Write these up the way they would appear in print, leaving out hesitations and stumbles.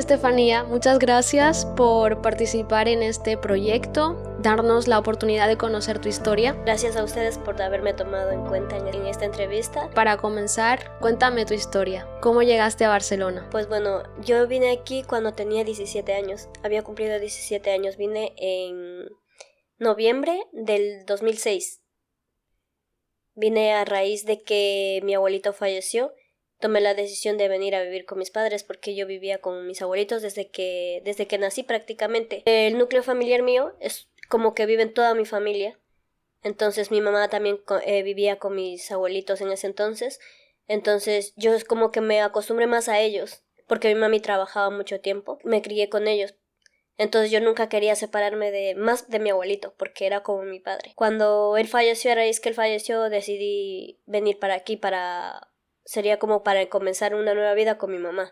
Estefanía, muchas gracias por participar en este proyecto, darnos la oportunidad de conocer tu historia. Gracias a ustedes por haberme tomado en cuenta en esta entrevista. Para comenzar, cuéntame tu historia. ¿Cómo llegaste a Barcelona? Pues bueno, yo vine aquí cuando tenía 17 años. Había cumplido 17 años. Vine en noviembre del 2006. Vine a raíz de que mi abuelito falleció. Tomé la decisión de venir a vivir con mis padres porque yo vivía con mis abuelitos desde que nací prácticamente. El núcleo familiar mío es como que vive en toda mi familia. Entonces mi mamá también vivía con mis abuelitos en ese entonces. Entonces yo es como que me acostumbré más a ellos porque mi mami trabajaba mucho tiempo. Me crié con ellos. Entonces yo nunca quería separarme más de mi abuelito porque era como mi padre. Cuando él falleció, a raíz que él falleció, decidí venir para aquí sería como para comenzar una nueva vida con mi mamá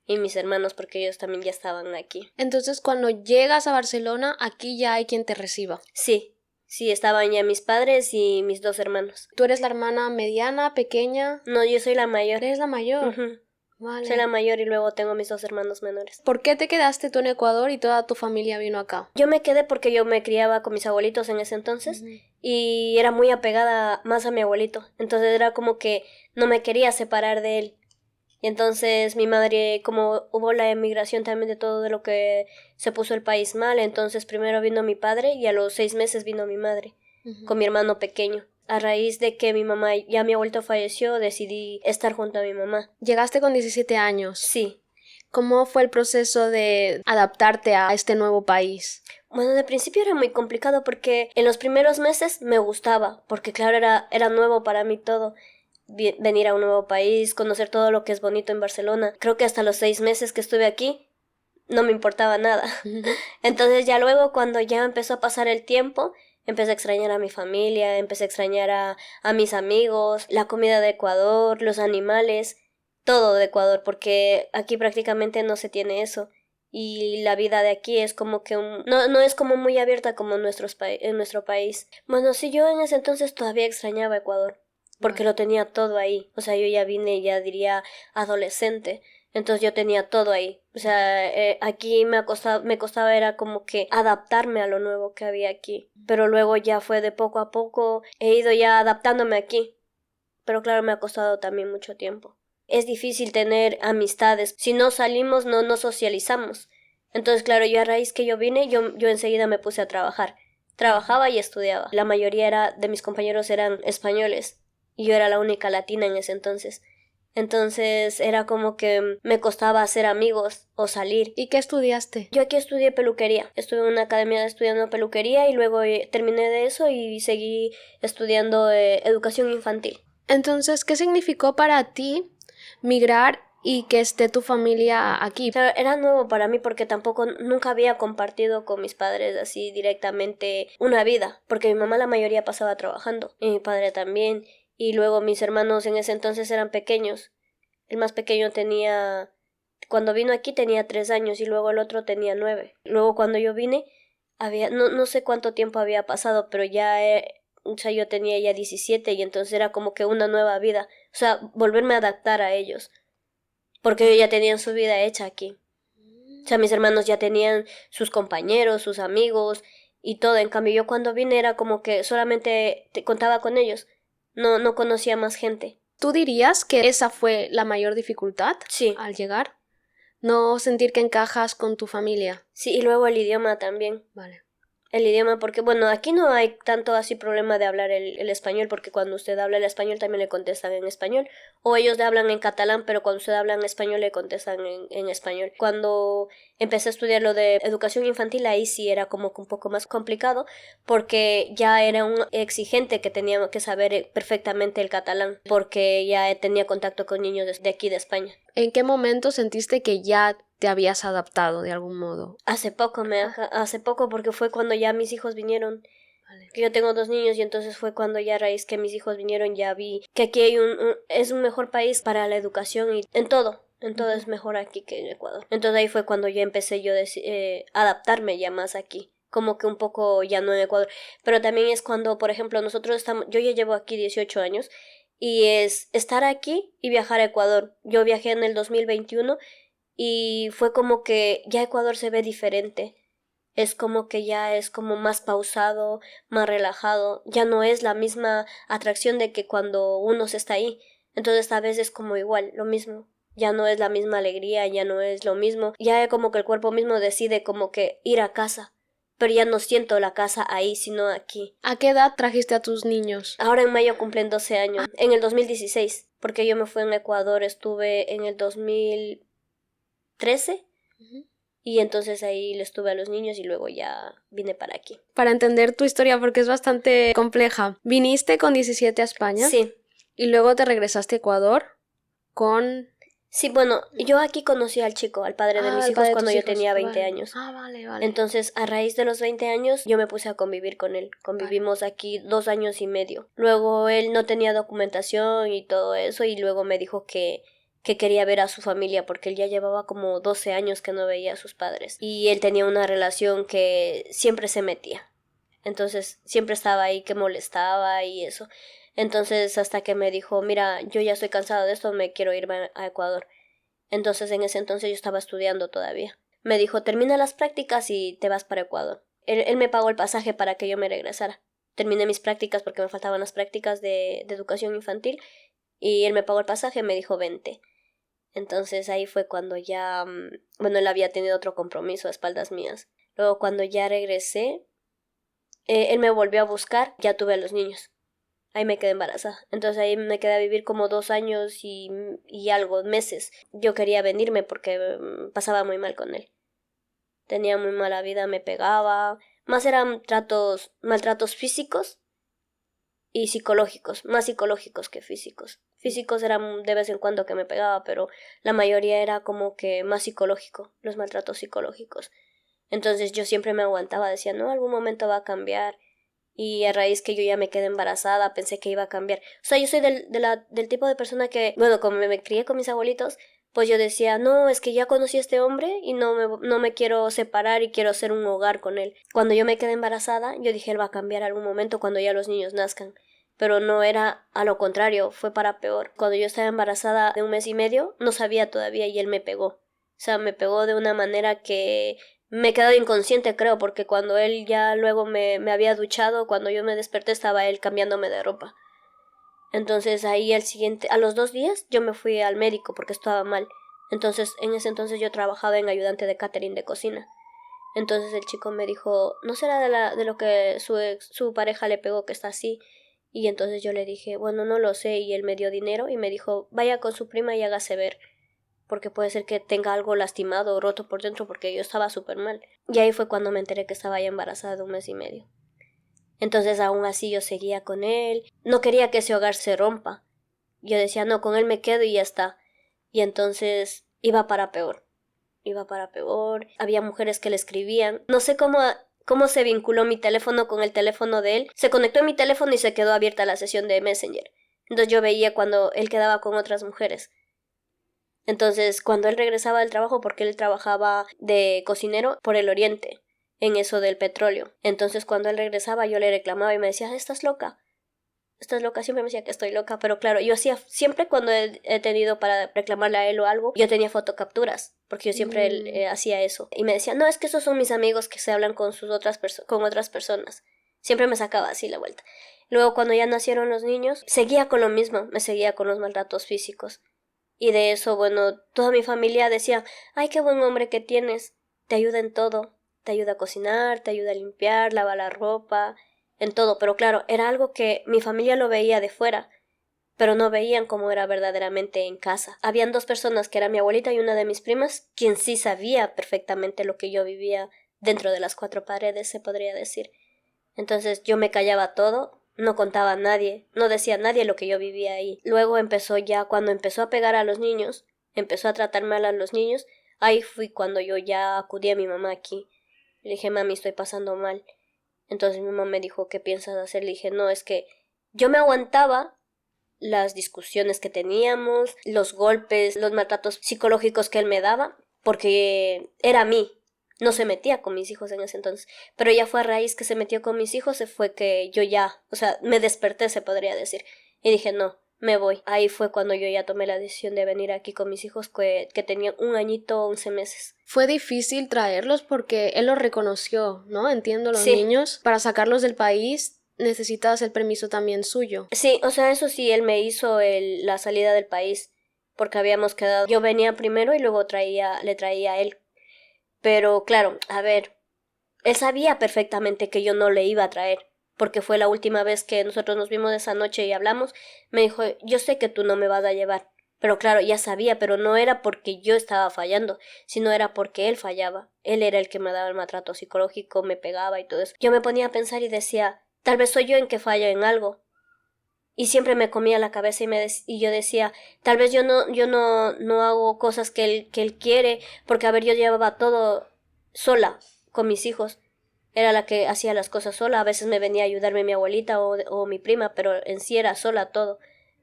y mis hermanos porque ellos también ya estaban aquí. Entonces, cuando llegas a Barcelona, aquí ya hay quien te reciba. Sí, estaban ya mis padres y mis 2 hermanos. ¿Tú eres la hermana mediana, pequeña? No, yo soy la mayor. ¿Eres la mayor? Uh-huh. Vale. Soy la mayor y luego tengo mis 2 hermanos menores. ¿Por qué te quedaste tú en Ecuador y toda tu familia vino acá? Yo me quedé porque yo me criaba con mis abuelitos en ese entonces y era muy apegada más a mi abuelito. Entonces era como que no me quería separar de él. Y entonces mi madre, como hubo la emigración también de todo de lo que se puso el país mal, entonces primero vino mi padre y a los 6 meses vino mi madre con mi hermano pequeño. A raíz de que mi abuelito falleció, decidí estar junto a mi mamá. ¿Llegaste con 17 años? Sí. ¿Cómo fue el proceso de adaptarte a este nuevo país? Bueno, de principio era muy complicado porque en los primeros meses me gustaba, porque claro, era nuevo para mí todo. Venir a un nuevo país, conocer todo lo que es bonito en Barcelona. Creo que hasta los 6 meses que estuve aquí no me importaba nada. Entonces ya luego cuando ya empezó a pasar el tiempo, empecé a extrañar a mi familia, empecé a extrañar a mis amigos, la comida de Ecuador, los animales, todo de Ecuador, porque aquí prácticamente no se tiene eso. Y la vida de aquí es como que no es como muy abierta como en nuestro país. Bueno, sí, yo en ese entonces todavía extrañaba Ecuador, porque lo tenía todo ahí. O sea, yo ya vine, ya diría, adolescente. Entonces yo tenía todo ahí. O sea, aquí me costaba era como que adaptarme a lo nuevo que había aquí. Pero luego ya fue de poco a poco, he ido ya adaptándome aquí. Pero claro, me ha costado también mucho tiempo. Es difícil tener amistades. Si no salimos, no socializamos. Entonces, claro, yo a raíz que yo vine, yo enseguida me puse a trabajar. Trabajaba y estudiaba. La mayoría de mis compañeros eran españoles. Y yo era la única latina en ese entonces. Entonces era como que me costaba hacer amigos o salir. ¿Y qué estudiaste? Yo aquí estudié peluquería. Estuve en una academia estudiando peluquería y luego terminé de eso y seguí estudiando educación infantil. Entonces, ¿qué significó para ti migrar y que esté tu familia aquí? O sea, era nuevo para mí porque nunca había compartido con mis padres así directamente una vida, porque mi mamá la mayoría pasaba trabajando y mi padre también. Y luego mis hermanos en ese entonces eran pequeños. El más pequeño cuando vino aquí tenía 3 años y luego el otro tenía 9. Luego cuando yo vine, no sé cuánto tiempo había pasado, pero o sea, yo tenía ya 17 y entonces era como que una nueva vida. O sea, volverme a adaptar a ellos. Porque ellos ya tenían su vida hecha aquí. O sea, mis hermanos ya tenían sus compañeros, sus amigos y todo. En cambio, yo cuando vine era como que solamente contaba con ellos. No conocía más gente. ¿Tú dirías que esa fue la mayor dificultad al llegar? ¿No sentir que encajas con tu familia? Sí, y luego el idioma también. Vale. El idioma, porque bueno, aquí no hay tanto así problema de hablar el español, porque cuando usted habla el español también le contestan en español, o ellos le hablan en catalán, pero cuando usted habla en español le contestan en español. Cuando empecé a estudiar lo de educación infantil, ahí sí era como que un poco más complicado, porque ya era un exigente que tenía que saber perfectamente el catalán, porque ya tenía contacto con niños de aquí de España. ¿En qué momento sentiste que ya te habías adaptado de algún modo? Hace poco porque fue cuando ya mis hijos vinieron. Vale. Yo tengo 2 niños y entonces fue cuando ya a raíz que mis hijos vinieron ya vi que aquí es un mejor país para la educación y en todo es mejor aquí que en Ecuador. Entonces ahí fue cuando ya empecé yo adaptarme ya más aquí. Como que un poco ya no en Ecuador. Pero también es cuando, por ejemplo, yo ya llevo aquí 18 años y es estar aquí y viajar a Ecuador. Yo viajé en el 2021 y fue como que ya Ecuador se ve diferente. Es como que ya es como más pausado, más relajado. Ya no es la misma atracción de que cuando uno se está ahí. Entonces esta vez es como igual, lo mismo. Ya no es la misma alegría, ya no es lo mismo. Ya es como que el cuerpo mismo decide como que ir a casa. Pero ya no siento la casa ahí, sino aquí. ¿A qué edad trajiste a tus niños? Ahora en mayo cumplen 12 años. En el 2016, porque yo me fui en Ecuador, estuve en el 2013. Ujú. Y entonces ahí les tuve a los niños y luego ya vine para aquí. Para entender tu historia, porque es bastante compleja. Viniste con 17 a España Sí, y luego te regresaste a Ecuador con... sí, bueno, yo aquí conocí al chico, al padre de mis el hijos, padre de cuando tus yo hijos. tenía 20 Vale. años. Vale. Entonces, a raíz de los 20 años, yo me puse a convivir con él. Convivimos aquí 2 años y medio. Luego él no tenía documentación y todo eso, y luego me dijo que quería ver a su familia, porque él ya llevaba como 12 años que no veía a sus padres. Y él tenía una relación que siempre se metía. Entonces, siempre estaba ahí que molestaba y eso. Entonces, hasta que me dijo, mira, yo ya estoy cansado de esto, me quiero irme a Ecuador. Entonces, en ese entonces yo estaba estudiando todavía. Me dijo, termina las prácticas y te vas para Ecuador. Él me pagó el pasaje para que yo me regresara. Terminé mis prácticas porque me faltaban las prácticas de educación infantil y él me pagó el pasaje y me dijo, vente. Entonces ahí fue cuando ya, bueno, él había tenido otro compromiso a espaldas mías. Luego cuando ya regresé, él me volvió a buscar, ya tuve a los niños. Ahí me quedé embarazada. Entonces ahí me quedé a vivir como 2 años y algo, meses. Yo quería venirme porque pasaba muy mal con él. Tenía muy mala vida, me pegaba. Más eran maltratos físicos y psicológicos. Más psicológicos que físicos. Físicos eran de vez en cuando que me pegaba, pero la mayoría era como que más psicológico, los maltratos psicológicos. Entonces yo siempre me aguantaba, decía, no, algún momento va a cambiar. Y a raíz que yo ya me quedé embarazada, pensé que iba a cambiar. O sea, yo soy del tipo de persona que, bueno, como me crié con mis abuelitos, pues yo decía, no, es que ya conocí a este hombre y no me quiero separar y quiero hacer un hogar con él. Cuando yo me quedé embarazada, yo dije, él va a cambiar algún momento cuando ya los niños nazcan. Pero no era a lo contrario, fue para peor. Cuando yo estaba embarazada de 1 mes y medio, no sabía todavía y él me pegó. O sea, me pegó de una manera que me he quedado inconsciente, creo, porque cuando él ya luego me había duchado, cuando yo me desperté estaba él cambiándome de ropa. Entonces ahí a los 2 días, yo me fui al médico porque estaba mal. Entonces, en ese entonces yo trabajaba en ayudante de catering de cocina. Entonces el chico me dijo, ¿no será de lo que su pareja le pegó que está así? Y entonces yo le dije, bueno, no lo sé, y él me dio dinero y me dijo, vaya con su prima y hágase ver, porque puede ser que tenga algo lastimado o roto por dentro, porque yo estaba súper mal. Y ahí fue cuando me enteré que estaba ya embarazada de 1 mes y medio. Entonces aún así yo seguía con él, no quería que ese hogar se rompa. Yo decía, no, con él me quedo y ya está. Y entonces iba para peor. Había mujeres que le escribían. No sé cómo se vinculó mi teléfono con el teléfono de él. Se conectó en mi teléfono y se quedó abierta la sesión de Messenger. Entonces yo veía cuando él quedaba con otras mujeres. Entonces, cuando él regresaba del trabajo, porque él trabajaba de cocinero por el oriente, en eso del petróleo. Entonces, cuando él regresaba, yo le reclamaba y me decía, ¿estás loca? ¿Estás loca? Siempre me decía que estoy loca, pero claro, yo hacía, siempre cuando he tenido para reclamarle a él o algo, yo tenía fotocapturas, porque yo siempre hacía eso. Y me decía, no, es que esos son mis amigos que se hablan con con otras personas. Siempre me sacaba así la vuelta. Luego, cuando ya nacieron los niños, seguía con lo mismo, me seguía con los maltratos físicos. Y de eso, bueno, toda mi familia decía, ay, qué buen hombre que tienes, te ayuda en todo, te ayuda a cocinar, te ayuda a limpiar, lava la ropa, en todo. Pero claro, era algo que mi familia lo veía de fuera, pero no veían cómo era verdaderamente en casa. Habían 2 personas, que era mi abuelita y una de mis primas, quien sí sabía perfectamente lo que yo vivía dentro de las 4 paredes, se podría decir. Entonces yo me callaba todo, no contaba a nadie, no decía a nadie lo que yo vivía ahí. Luego cuando empezó a pegar a los niños, empezó a tratar mal a los niños, ahí fui cuando yo ya acudí a mi mamá aquí. Le dije, mami, estoy pasando mal. Entonces mi mamá me dijo, ¿qué piensas hacer? Le dije, no, es que yo me aguantaba las discusiones que teníamos, los golpes, los maltratos psicológicos que él me daba, porque era a mí. No se metía con mis hijos en ese entonces, pero ya fue a raíz que se metió con mis hijos, se fue que yo ya, o sea, me desperté, se podría decir, y dije, no, me voy. Ahí fue cuando yo ya tomé la decisión de venir aquí con mis hijos que tenían 1 añito, 11 meses. Fue difícil traerlos porque él los reconoció, ¿no? Entiendo, los Sí. niños. Para sacarlos del país necesitas el permiso también suyo. Sí, o sea, eso sí, él me hizo la salida del país, porque habíamos quedado, yo venía primero y luego le traía a él. Pero claro, a ver, él sabía perfectamente que yo no le iba a traer, porque fue la última vez que nosotros nos vimos esa noche y hablamos. Me dijo, yo sé que tú no me vas a llevar. Pero claro, ya sabía, pero no era porque yo estaba fallando, sino era porque él fallaba. Él era el que me daba el maltrato psicológico, me pegaba y todo eso. Yo me ponía a pensar y decía, tal vez soy yo en que fallo en algo. Y siempre me comía la cabeza y yo decía, tal vez yo no hago cosas que él quiere, porque a ver, yo llevaba todo sola con mis hijos. Era la que hacía las cosas sola. A veces me venía a ayudarme mi abuelita o mi prima, pero en sí era sola todo.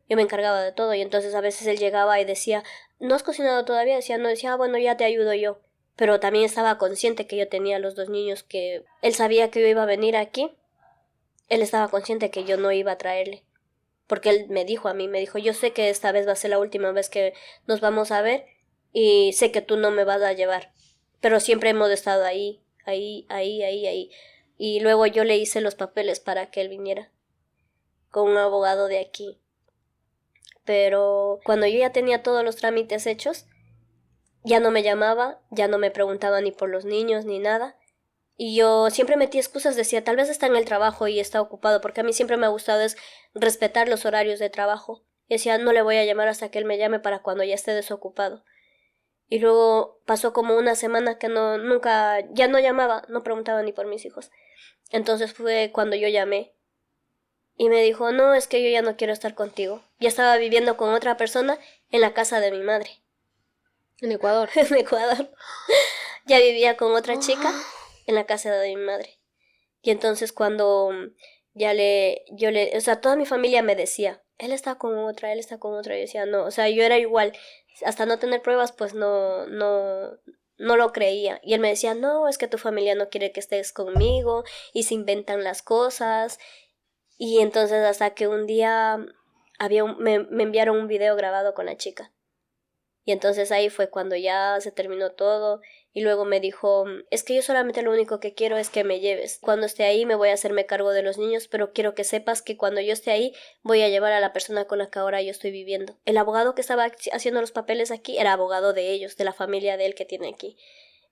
Yo me encargaba de todo y entonces a veces él llegaba y decía, ¿no has cocinado todavía? Decía, no, decía, bueno, ya te ayudo yo. Pero también estaba consciente que yo tenía los 2 niños, que él sabía que yo iba a venir aquí. Él estaba consciente que yo no iba a traerle. Porque él me dijo a mí, me dijo, yo sé que esta vez va a ser la última vez que nos vamos a ver y sé que tú no me vas a llevar. Pero siempre hemos estado ahí. Y luego yo le hice los papeles para que él viniera con un abogado de aquí. Pero cuando yo ya tenía todos los trámites hechos, ya no me llamaba, ya no me preguntaba ni por los niños ni nada. Y yo siempre metí excusas, decía, tal vez está en el trabajo y está ocupado, porque a mí siempre me ha gustado es respetar los horarios de trabajo. Y decía, no le voy a llamar hasta que él me llame para cuando ya esté desocupado. Y luego pasó como una semana que nunca, ya no llamaba, no preguntaba ni por mis hijos. Entonces fue cuando yo llamé y me dijo, no, es que yo ya no quiero estar contigo. Ya estaba viviendo con otra persona en la casa de mi madre. En Ecuador. En Ecuador. Ya vivía con otra chica en la casa de mi madre. Y entonces cuando o sea, toda mi familia me decía, él está con otra. Y yo decía, no, o sea, yo era igual. Hasta no tener pruebas, pues no lo creía. Y él me decía, no, es que tu familia no quiere que estés conmigo y se inventan las cosas. Y entonces hasta que un día me enviaron un video grabado con la chica. Y entonces ahí fue cuando ya se terminó todo. Y luego me dijo, es que yo solamente lo único que quiero es que me lleves. Cuando esté ahí me voy a hacerme cargo de los niños, pero quiero que sepas que cuando yo esté ahí voy a llevar a la persona con la que ahora yo estoy viviendo. El abogado que estaba haciendo los papeles aquí era abogado de ellos, de la familia de él que tiene aquí.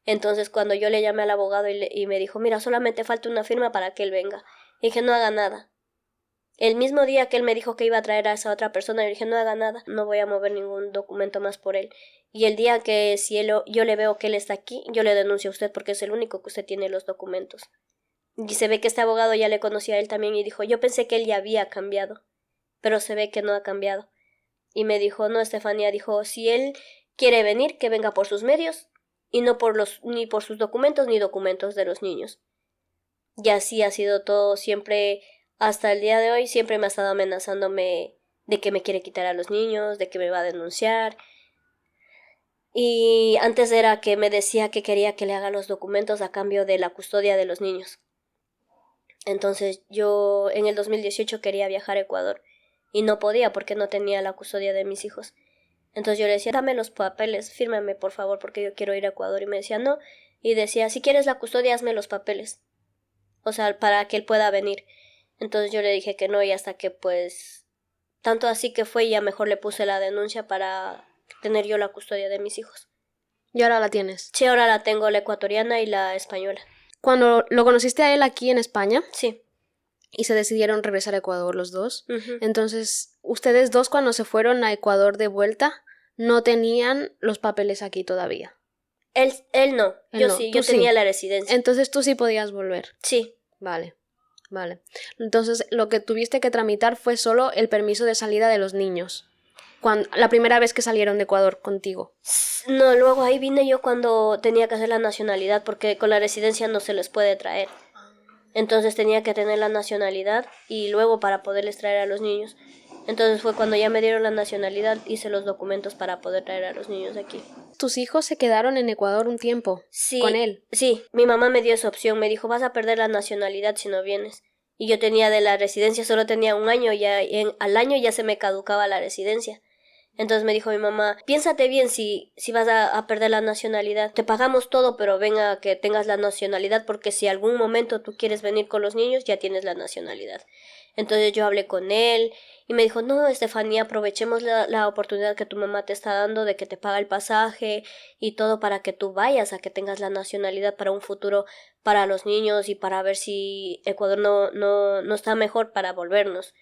Entonces cuando yo le llamé al abogado y me dijo, mira, solamente falta una firma para que él venga. Y dije, no haga nada. El mismo día que él me dijo que iba a traer a esa otra persona, yo dije, no haga nada, no voy a mover ningún documento más por él. Y el día que yo le veo que él está aquí, yo le denuncio a usted porque es el único que usted tiene los documentos. Y se ve que este abogado ya le conocía a él también y dijo, yo pensé que él ya había cambiado, pero se ve que no ha cambiado. Y me dijo, no, Estefanía, dijo, si él quiere venir, que venga por sus medios y no ni por sus documentos ni documentos de los niños. Y así ha sido todo siempre. Hasta el día de hoy siempre me ha estado amenazándome de que me quiere quitar a los niños, de que me va a denunciar. Y antes era que me decía que quería que le haga los documentos a cambio de la custodia de los niños. Entonces yo en el 2018 quería viajar a Ecuador y no podía porque no tenía la custodia de mis hijos. Entonces yo le decía, dame los papeles, fírmame por favor porque yo quiero ir a Ecuador. Y me decía, no. Y decía, si quieres la custodia, hazme los papeles. O sea, para que él pueda venir. Entonces yo le dije que no y hasta que pues tanto así que fue ya mejor le puse la denuncia para tener yo la custodia de mis hijos. ¿Y ahora la tienes? Sí, ahora la tengo, la ecuatoriana y la española. Cuando lo conociste a él aquí en España, sí, y se decidieron regresar a Ecuador los dos, uh-huh. Entonces ustedes dos cuando se fueron a Ecuador de vuelta no tenían los papeles aquí todavía. Él no, yo no. sí, yo tenía la residencia. Entonces tú sí podías volver. Sí. Vale. Entonces lo que tuviste que tramitar fue solo el permiso de salida de los niños. La primera vez que salieron de Ecuador contigo. No, luego ahí vine yo cuando tenía que hacer la nacionalidad porque con la residencia no se les puede traer. Entonces tenía que tener la nacionalidad y luego para poderles traer a los niños. Entonces fue cuando ya me dieron la nacionalidad, hice los documentos para poder traer a los niños aquí. ¿Tus hijos se quedaron en Ecuador un tiempo? Sí, con él? Sí, mi mamá me dio esa opción, me dijo, vas a perder la nacionalidad si no vienes. Y yo tenía de la residencia, solo tenía un año, ya al año ya se me caducaba la residencia. Entonces me dijo mi mamá, piénsate bien si vas a perder la nacionalidad. Te pagamos todo, pero ven a que tengas la nacionalidad, porque si algún momento tú quieres venir con los niños, ya tienes la nacionalidad. Entonces yo hablé con él y me dijo, no, Estefanía, aprovechemos la oportunidad que tu mamá te está dando de que te paga el pasaje y todo para que tú vayas a que tengas la nacionalidad para un futuro para los niños y para ver si Ecuador no está mejor para volvernos.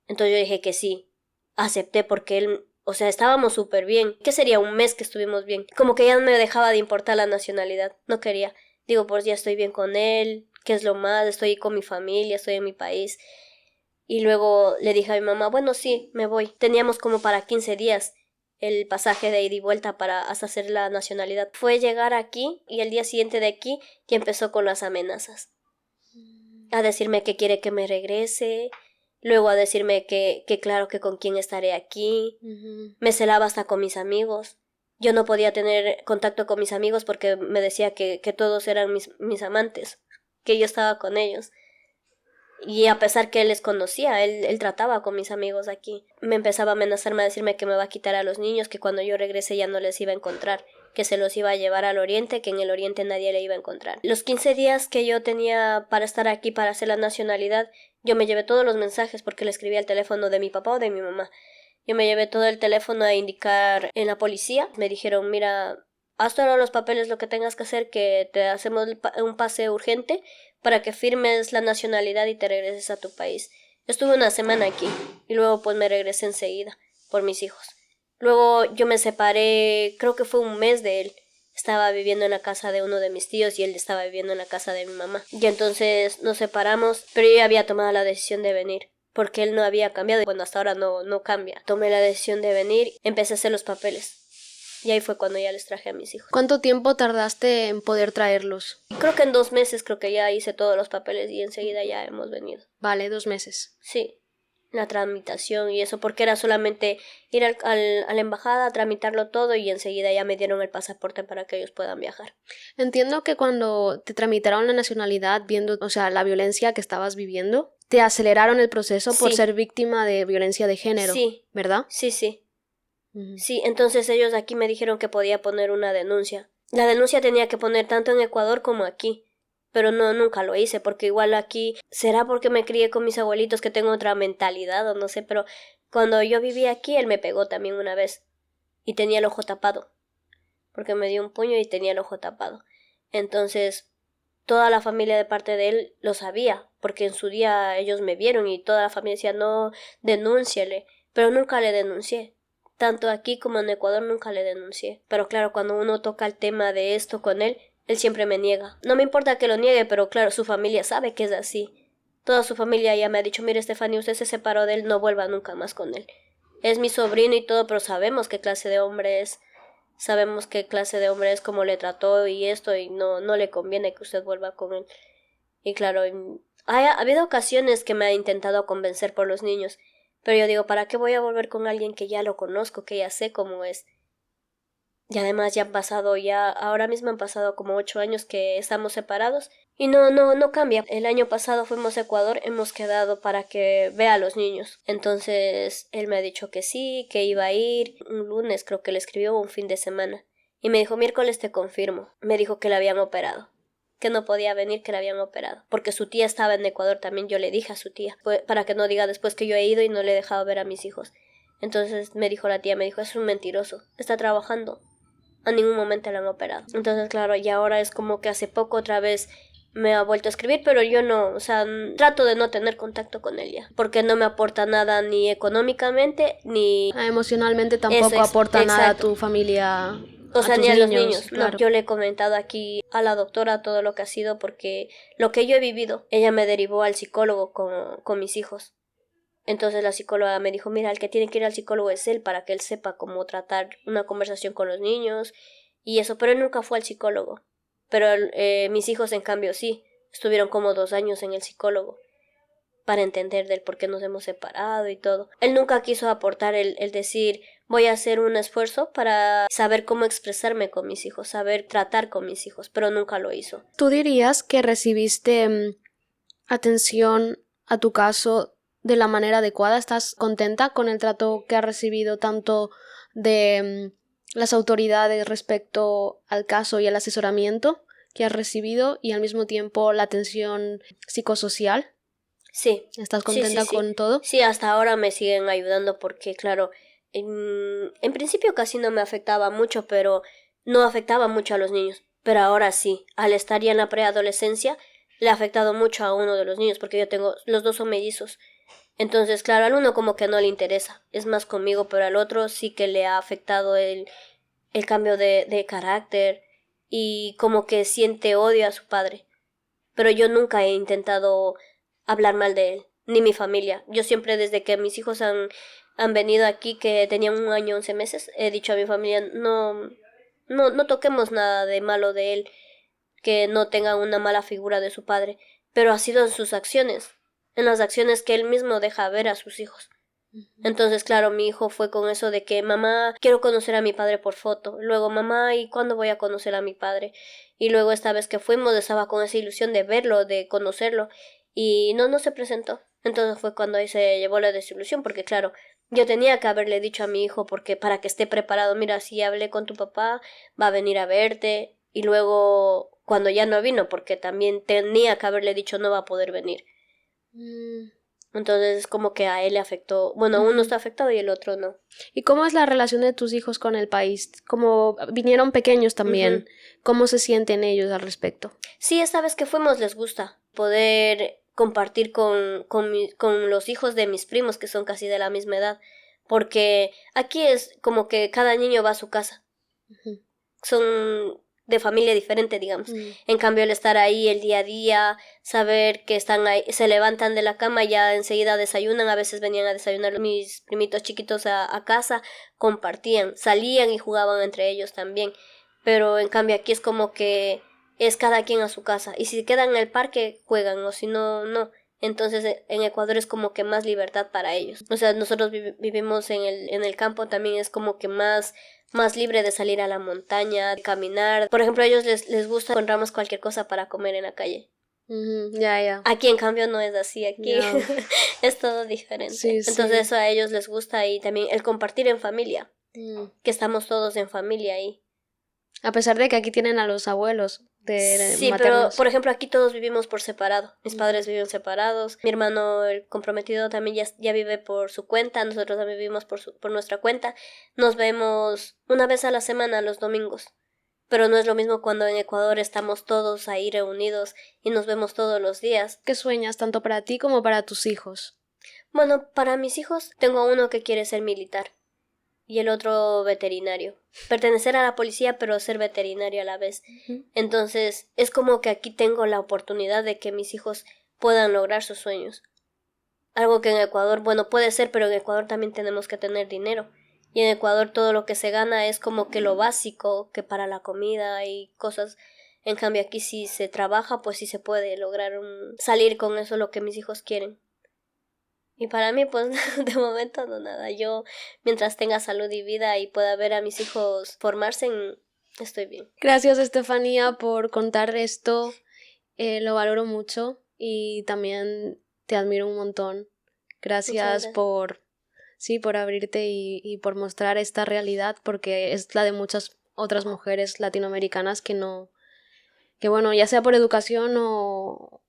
Entonces yo dije que sí, acepté porque él, o sea, estábamos súper bien. ¿Qué sería un mes que estuvimos bien? Como que ya no me dejaba de importar la nacionalidad, no quería. Digo, pues ya estoy bien con él, ¿qué es lo más? Estoy con mi familia, estoy en mi país. Y luego le dije a mi mamá, bueno, sí, me voy. Teníamos como para 15 días el pasaje de ida y vuelta para hasta hacer la nacionalidad. Fue llegar aquí y el día siguiente de aquí ya empezó con las amenazas. A decirme que quiere que me regrese, luego a decirme que claro que con quién estaré aquí. Me celaba hasta con mis amigos. Yo no podía tener contacto con mis amigos porque me decía que todos eran mis amantes, que yo estaba con ellos. Y a pesar que él les conocía, él trataba con mis amigos aquí. Me empezaba a amenazarme, a decirme que me va a quitar a los niños, que cuando yo regrese ya no les iba a encontrar, que se los iba a llevar al oriente, que en el oriente nadie le iba a encontrar. Los 15 días que yo tenía para estar aquí, para hacer la nacionalidad, yo me llevé todos los mensajes porque le escribía al teléfono de mi papá o de mi mamá. Yo me llevé todo el teléfono a indicar en la policía. Me dijeron, mira, haz todos los papeles, lo que tengas que hacer, que te hacemos un pase urgente para que firmes la nacionalidad y te regreses a tu país. Estuve una semana aquí y luego pues me regresé enseguida por mis hijos. Luego yo me separé, creo que fue un mes de él. Estaba viviendo en la casa de uno de mis tíos y él estaba viviendo en la casa de mi mamá. Y entonces nos separamos, pero yo ya había tomado la decisión de venir, porque él no había cambiado. Bueno, hasta ahora no cambia. Tomé la decisión de venir, empecé a hacer los papeles. Y ahí fue cuando ya les traje a mis hijos. ¿Cuánto tiempo tardaste en poder traerlos? Creo que en 2 meses creo que ya hice todos los papeles y enseguida ya hemos venido. Vale, 2 meses. Sí, la tramitación y eso, porque era solamente ir a la embajada, tramitarlo todo y enseguida ya me dieron el pasaporte para que ellos puedan viajar. Entiendo que cuando te tramitaron la nacionalidad, viendo, o sea, la violencia que estabas viviendo, te aceleraron el proceso por Sí. ser víctima de violencia de género, Sí. ¿verdad? Sí. Ujú. Sí, entonces ellos aquí me dijeron que podía poner una denuncia. La denuncia tenía que poner tanto en Ecuador como aquí, pero nunca lo hice, porque igual aquí, será porque me crié con mis abuelitos que tengo otra mentalidad o no sé, pero cuando yo vivía aquí él me pegó también una vez y tenía el ojo tapado, porque me dio un puño y tenía el ojo tapado. Entonces toda la familia de parte de él lo sabía, porque en su día ellos me vieron y toda la familia decía, no, denúnciale, pero nunca le denuncié. Tanto aquí como en Ecuador nunca le denuncié. Pero claro, cuando uno toca el tema de esto con él siempre me niega. No me importa que lo niegue, pero claro, su familia sabe que es así. Toda su familia ya me ha dicho, mire Estefanía, usted se separó de él, no vuelva nunca más con él. Es mi sobrino y todo, pero sabemos qué clase de hombre es. Sabemos qué clase de hombre es, cómo le trató y esto, y no le conviene que usted vuelva con él. Y claro, ha habido ocasiones que me ha intentado convencer por los niños, pero yo digo, ¿para qué voy a volver con alguien que ya lo conozco, que ya sé cómo es? Y además ahora mismo han pasado como 8 años que estamos separados y no cambia. El año pasado fuimos a Ecuador, hemos quedado para que vea a los niños. Entonces él me ha dicho que sí, que iba a ir. Un lunes creo que le escribió, un fin de semana. Y me dijo, miércoles te confirmo. Me dijo que le habían operado, que no podía venir, que la habían operado, porque su tía estaba en Ecuador también. Yo le dije a su tía, para que no diga después que yo he ido y no le he dejado ver a mis hijos. Entonces me dijo la tía, es un mentiroso, está trabajando, a ningún momento le han operado. Entonces claro, y ahora es como que hace poco otra vez me ha vuelto a escribir, pero yo no, o sea, trato de no tener contacto con él ya, porque no me aporta nada ni económicamente ni Emocionalmente tampoco aporta nada a tu familia. O sea, ni a los niños. Claro. No, yo le he comentado aquí a la doctora todo lo que ha sido, porque lo que yo he vivido, ella me derivó al psicólogo con mis hijos. Entonces la psicóloga me dijo, mira, el que tiene que ir al psicólogo es él, para que él sepa cómo tratar una conversación con los niños y eso, pero él nunca fue al psicólogo. Pero mis hijos, en cambio, sí, estuvieron como 2 años en el psicólogo para entender del por qué nos hemos separado y todo. Él nunca quiso aportar el decir, voy a hacer un esfuerzo para saber cómo expresarme con mis hijos, saber tratar con mis hijos, pero nunca lo hizo. ¿Tú dirías que recibiste atención a tu caso de la manera adecuada? ¿Estás contenta con el trato que has recibido tanto de las autoridades respecto al caso y el asesoramiento que has recibido y al mismo tiempo la atención psicosocial? Sí. ¿Estás Sí, sí, contenta sí. con todo? Sí, hasta ahora me siguen ayudando porque, claro, en principio casi no me afectaba mucho, pero no afectaba mucho a los niños. Pero ahora sí, al estar ya en la preadolescencia, le ha afectado mucho a uno de los niños porque yo tengo, los dos son mellizos. Entonces, claro, al uno como que no le interesa, es más conmigo, pero al otro sí que le ha afectado el cambio de carácter y como que siente odio a su padre. Pero yo nunca he intentado hablar mal de él, ni mi familia. Yo siempre desde que mis hijos han venido aquí, que tenían 1 año, 11 meses, he dicho a mi familia, no toquemos nada de malo de él, que no tenga una mala figura de su padre, pero ha sido en sus acciones, en las acciones que él mismo deja ver a sus hijos. Entonces, claro, mi hijo fue con eso de que mamá, quiero conocer a mi padre por foto. Luego, mamá, ¿y cuándo voy a conocer a mi padre? Y luego esta vez que fuimos estaba con esa ilusión de verlo, de conocerlo. Y no se presentó. Entonces fue cuando ahí se llevó la desilusión, porque claro, yo tenía que haberle dicho a mi hijo porque para que esté preparado, mira, si hablé con tu papá, va a venir a verte. Y luego, cuando ya no vino, porque también tenía que haberle dicho no va a poder venir. Entonces es como que a él le afectó, bueno, uno está afectado y el otro no. ¿Y cómo es la relación de tus hijos con el país? Como vinieron pequeños también, ¿cómo se sienten ellos al respecto? Sí, esta vez que fuimos les gusta poder compartir con los hijos de mis primos que son casi de la misma edad, porque aquí es como que cada niño va a su casa. Son de familia diferente, digamos. En cambio, el estar ahí el día a día, saber que están ahí, se levantan de la cama, ya enseguida desayunan, a veces venían a desayunar mis primitos chiquitos a casa, compartían, salían y jugaban entre ellos también. Pero en cambio aquí es como que es cada quien a su casa, y si quedan en el parque, juegan, o si no, no. Entonces en Ecuador es como que más libertad para ellos. O sea, nosotros vivimos en el campo, también es como que más libre de salir a la montaña, de caminar. Por ejemplo, a ellos les gusta encontramos cualquier cosa para comer en la calle. Ya. Aquí en cambio no es así, aquí es todo diferente. Sí, Entonces sí. eso a ellos les gusta, y también el compartir en familia, que estamos todos en familia ahí. A pesar de que aquí tienen a los abuelos Sí, maternos. pero por ejemplo aquí todos vivimos por separado. Mis padres viven separados. Mi hermano, el comprometido, también ya vive por su cuenta. Nosotros también vivimos por nuestra cuenta. Nos vemos una vez a la semana, los domingos. Pero no es lo mismo cuando en Ecuador estamos todos ahí reunidos y nos vemos todos los días. ¿Qué sueñas tanto para ti como para tus hijos? Bueno, para mis hijos tengo uno que quiere ser militar y el otro veterinario. Pertenecer a la policía, pero ser veterinario a la vez. Entonces, es como que aquí tengo la oportunidad de que mis hijos puedan lograr sus sueños. Algo que en Ecuador, bueno, puede ser, pero en Ecuador también tenemos que tener dinero. Y en Ecuador todo lo que se gana es como que lo básico, que para la comida y cosas. En cambio aquí si se trabaja, pues sí se puede lograr salir con eso lo que mis hijos quieren. Y para mí, pues, de momento no nada. Yo, mientras tenga salud y vida y pueda ver a mis hijos formarse, estoy bien. Gracias, Estefanía, por contar esto. Lo valoro mucho y también te admiro un montón. Gracias por abrirte y por mostrar esta realidad, porque es la de muchas otras mujeres latinoamericanas que bueno, ya sea por educación o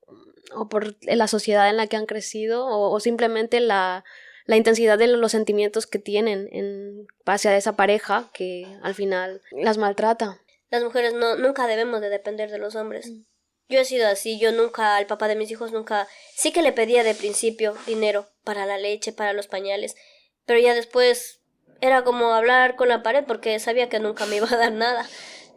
por la sociedad en la que han crecido o simplemente la intensidad de los sentimientos que tienen en base a esa pareja que al final las maltrata. Las mujeres nunca debemos de depender de los hombres. Yo he sido así, yo nunca, al papá de mis hijos nunca, sí que le pedía de principio dinero para la leche, para los pañales, pero ya después era como hablar con la pared porque sabía que nunca me iba a dar nada.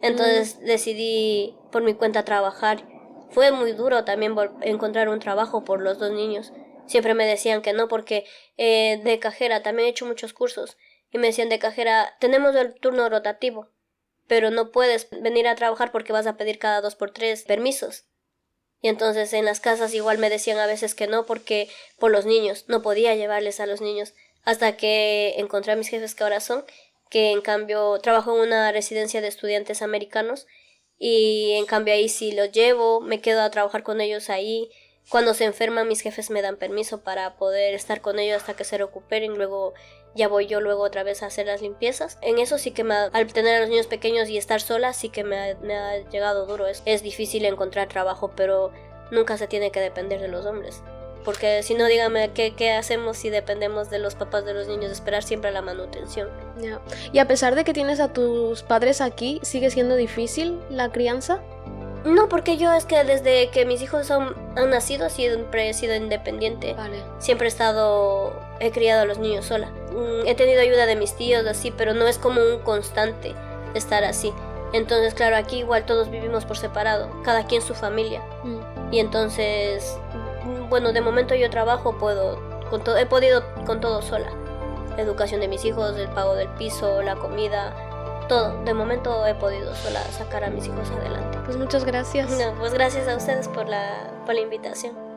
Entonces decidí por mi cuenta trabajar. Fue muy duro también encontrar un trabajo por los dos niños. Siempre me decían que no porque de cajera, también he hecho muchos cursos, y me decían de cajera, tenemos el turno rotativo, pero no puedes venir a trabajar porque vas a pedir cada 2 por 3 permisos. Y entonces en las casas igual me decían a veces que no porque por los niños, no podía llevarles a los niños, hasta que encontré a mis jefes que ahora son, que en cambio trabajo en una residencia de estudiantes americanos, y en cambio ahí sí los llevo, me quedo a trabajar con ellos ahí, Cuando se enferman, mis jefes me dan permiso para poder estar con ellos hasta que se recuperen. Luego ya voy yo luego otra vez a hacer las limpiezas. En eso sí que al tener a los niños pequeños y estar sola, sí que me ha llegado duro. Es difícil encontrar trabajo, pero nunca se tiene que depender de los hombres. Porque si no, dígame, ¿qué hacemos si dependemos de los papás de los niños? Esperar siempre la manutención. Yeah. Y a pesar de que tienes a tus padres aquí, ¿sigue siendo difícil la crianza? No, porque yo es que desde que mis hijos han nacido siempre he sido independiente. Vale. Siempre he criado a los niños sola. He tenido ayuda de mis tíos, así, pero no es como un constante estar así. Entonces, claro, aquí igual todos vivimos por separado, cada quien su familia. Y entonces, bueno, de momento yo trabajo, he podido con todo sola. La educación de mis hijos, el pago del piso, la comida, todo. De momento he podido sola sacar a mis hijos adelante. Pues muchas gracias. No, pues gracias a ustedes por la invitación.